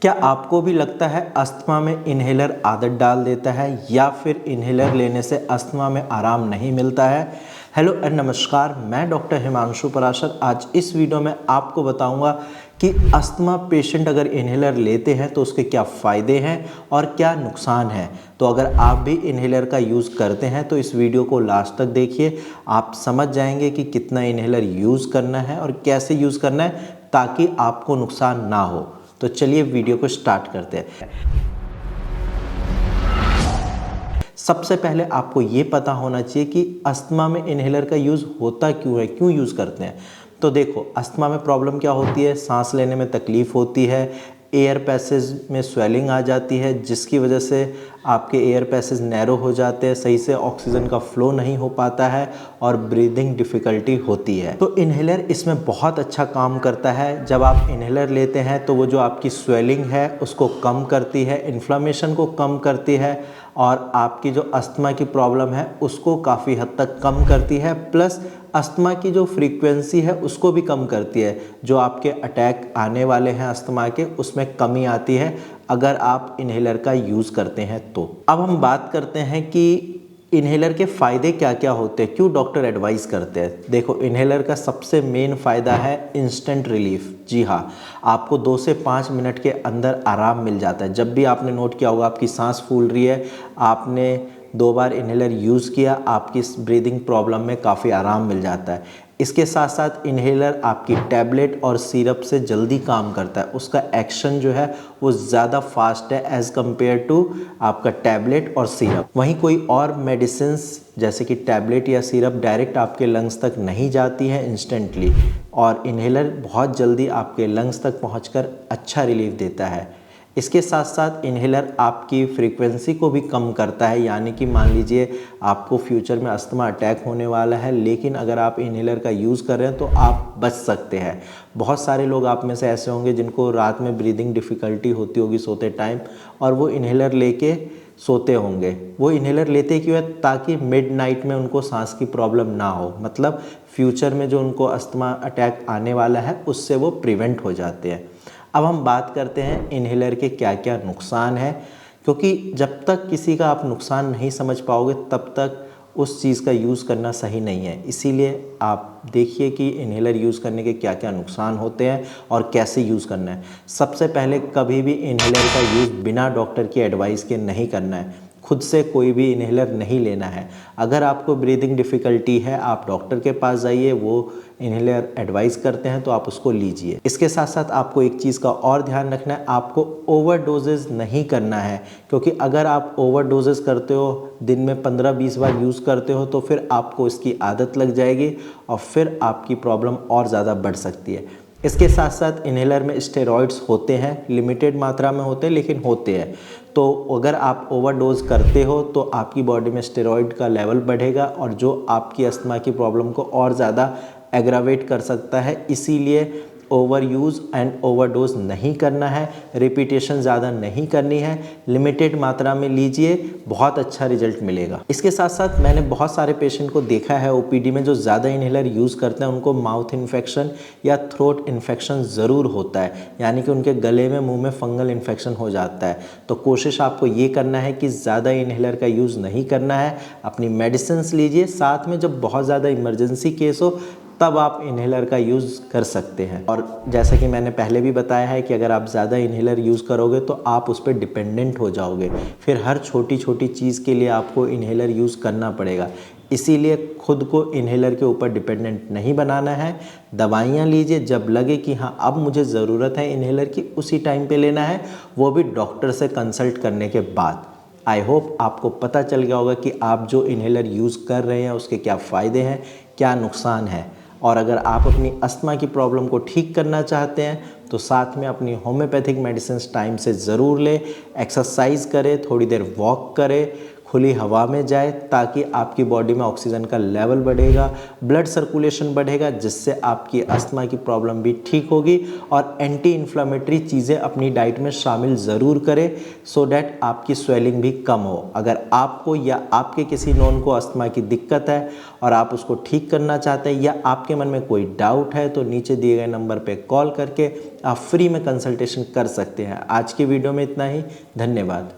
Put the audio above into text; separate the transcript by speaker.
Speaker 1: क्या आपको भी लगता है अस्थमा में इन्हेलर आदत डाल देता है या फिर इन्हेलर लेने से अस्थमा में आराम नहीं मिलता है? हेलो एंड नमस्कार, मैं डॉक्टर हिमांशु पराशर। आज इस वीडियो में आपको बताऊंगा कि अस्थमा पेशेंट अगर इन्हेलर लेते हैं तो उसके क्या फ़ायदे हैं और क्या नुकसान है। तो अगर आप भी इन्हेलर का यूज़ करते हैं तो इस वीडियो को लास्ट तक देखिए। आप समझ जाएंगे कि कितना इन्हेलर यूज़ करना है और कैसे यूज़ करना है ताकि आपको नुकसान ना हो। तो चलिए वीडियो को स्टार्ट करते हैं। सबसे पहले आपको ये पता होना चाहिए कि अस्थमा में इन्हेलर का यूज़ होता क्यों है, क्यों यूज़ करते हैं। तो देखो, अस्थमा में प्रॉब्लम क्या होती है, सांस लेने में तकलीफ़ होती है, एयर पैसेज में स्वेलिंग आ जाती है जिसकी वजह से आपके एयर पैसेज नैरो हो जाते हैं, सही से ऑक्सीजन का फ्लो नहीं हो पाता है और ब्रीदिंग डिफ़िकल्टी होती है। तो इन्हेलर इसमें बहुत अच्छा काम करता है। जब आप इन्हेलर लेते हैं तो वो जो आपकी स्वेलिंग है उसको कम करती है, इन्फ्लामेशन को कम करती है और आपकी जो अस्थमा की प्रॉब्लम है उसको काफ़ी हद तक कम करती है। प्लस अस्थमा की जो फ्रीक्वेंसी है उसको भी कम करती है। जो आपके अटैक आने वाले हैं अस्थमा के, उसमें कमी आती है अगर आप इन्हेलर का यूज़ करते हैं तो। अब हम बात करते हैं कि इन्हेलर के फ़ायदे क्या क्या होते हैं, क्यों डॉक्टर एडवाइस करते हैं। देखो, इन्हेलर का सबसे मेन फ़ायदा है इंस्टेंट रिलीफ। जी हाँ, आपको 2 से 5 मिनट के अंदर आराम मिल जाता है। जब भी आपने नोट किया होगा आपकी सांस फूल रही है, आपने 2 बार इन्हेलर यूज़ किया, आपकी ब्रीदिंग प्रॉब्लम में काफ़ी आराम मिल जाता है। इसके साथ साथ इन्हेलर आपकी टैबलेट और सिरप से जल्दी काम करता है। उसका एक्शन जो है वो ज़्यादा फास्ट है एज़ कम्पेयर टू आपका टैबलेट और सिरप। वहीं कोई और मेडिसिन्स जैसे कि टैबलेट या सिरप डायरेक्ट आपके लंग्स तक नहीं जाती है इंस्टेंटली, और इन्हेलर बहुत जल्दी आपके लंग्स तक पहुंचकर अच्छा रिलीफ देता है। इसके साथ साथ इन्हेलर आपकी फ्रीक्वेंसी को भी कम करता है, यानी कि मान लीजिए आपको फ्यूचर में अस्थमा अटैक होने वाला है, लेकिन अगर आप इन्हेलर का यूज़ कर रहे हैं तो आप बच सकते हैं। बहुत सारे लोग आप में से ऐसे होंगे जिनको रात में ब्रीदिंग डिफ़िकल्टी होती होगी सोते टाइम, और वो इन्हेलर लेके सोते होंगे। वो इन्हेलर लेते क्यों है? ताकि मिड नाइट में उनको सांस की प्रॉब्लम ना हो, मतलब फ्यूचर में जो उनको अस्थमा अटैक आने वाला है उससे वो प्रिवेंट हो जाते हैं। अब हम बात करते हैं इन्हेलर के क्या क्या नुकसान हैं, क्योंकि जब तक किसी का आप नुकसान नहीं समझ पाओगे तब तक उस चीज़ का यूज़ करना सही नहीं है। इसीलिए आप देखिए कि इन्हेलर यूज़ करने के क्या क्या नुकसान होते हैं और कैसे यूज़ करना है। सबसे पहले, कभी भी इन्हेलर का यूज़ बिना डॉक्टर की एडवाइस के नहीं करना है। खुद से कोई भी इन्हेलर नहीं लेना है। अगर आपको ब्रीदिंग डिफ़िकल्टी है, आप डॉक्टर के पास जाइए, वो इन्हेलर एडवाइस करते हैं तो आप उसको लीजिए। इसके साथ साथ आपको एक चीज़ का और ध्यान रखना है, आपको ओवरडोजेज नहीं करना है, क्योंकि अगर आप ओवरडोजेज करते हो, दिन में 15-20 बार यूज़ करते हो, तो फिर आपको इसकी आदत लग जाएगी और फिर आपकी प्रॉब्लम और ज़्यादा बढ़ सकती है। इसके साथ साथ इन्हेलर में स्टेरॉइड्स होते हैं, लिमिटेड मात्रा में होते हैं लेकिन होते हैं। तो अगर आप ओवरडोज करते हो तो आपकी बॉडी में स्टेरॉइड का लेवल बढ़ेगा और जो आपकी अस्थमा की प्रॉब्लम को और ज़्यादा एग्रावेट कर सकता है। इसीलिए ओवर यूज़ एंड ओवरडोज नहीं करना है, रिपीटेशन ज़्यादा नहीं करनी है, लिमिटेड मात्रा में लीजिए, बहुत अच्छा रिजल्ट मिलेगा। इसके साथ साथ मैंने बहुत सारे पेशेंट को देखा है ओपीडी में जो ज़्यादा इन्हेलर यूज़ करते हैं, उनको माउथ इन्फेक्शन या थ्रोट इन्फेक्शन ज़रूर होता है, यानी कि उनके गले में, मुंह में फंगल इन्फेक्शन हो जाता है। तो कोशिश आपको ये करना है कि ज़्यादा इन्हेलर का यूज़ नहीं करना है, अपनी मेडिसिन्स लीजिए। साथ में जब बहुत ज़्यादा इमरजेंसी केस हो तब आप इन्हेलर का यूज़ कर सकते हैं। और जैसा कि मैंने पहले भी बताया है कि अगर आप ज़्यादा इन्हेलर यूज़ करोगे तो आप उस पर डिपेंडेंट हो जाओगे, फिर हर छोटी छोटी चीज़ के लिए आपको इन्हेलर यूज़ करना पड़ेगा। इसीलिए खुद को इन्हेलर के ऊपर डिपेंडेंट नहीं बनाना है। दवाइयाँ लीजिए, जब लगे कि हाँ अब मुझे ज़रूरत है इन्हेलर की, उसी टाइम पे लेना है, वो भी डॉक्टर से कंसल्ट करने के बाद। आई होप आपको पता चल गया होगा कि आप जो इन्हेलर यूज़ कर रहे हैं उसके क्या फ़ायदे हैं, क्या नुकसान है। और अगर आप अपनी अस्थमा की प्रॉब्लम को ठीक करना चाहते हैं तो साथ में अपनी होम्योपैथिक मेडिसिन टाइम से ज़रूर लें, एक्सरसाइज करें, थोड़ी देर वॉक करें, खुली हवा में जाए, ताकि आपकी बॉडी में ऑक्सीजन का लेवल बढ़ेगा, ब्लड सर्कुलेशन बढ़ेगा, जिससे आपकी अस्थमा की प्रॉब्लम भी ठीक होगी। और एंटी इन्फ्लामेटरी चीज़ें अपनी डाइट में शामिल ज़रूर करें, सो डैट आपकी स्वेलिंग भी कम हो। अगर आपको या आपके किसी नोन को अस्थमा की दिक्कत है और आप उसको ठीक करना चाहते हैं, या आपके मन में कोई डाउट है, तो नीचे दिए गए नंबर पे कॉल करके आप फ्री में कंसल्टेशन कर सकते हैं। आज की वीडियो में इतना ही। धन्यवाद।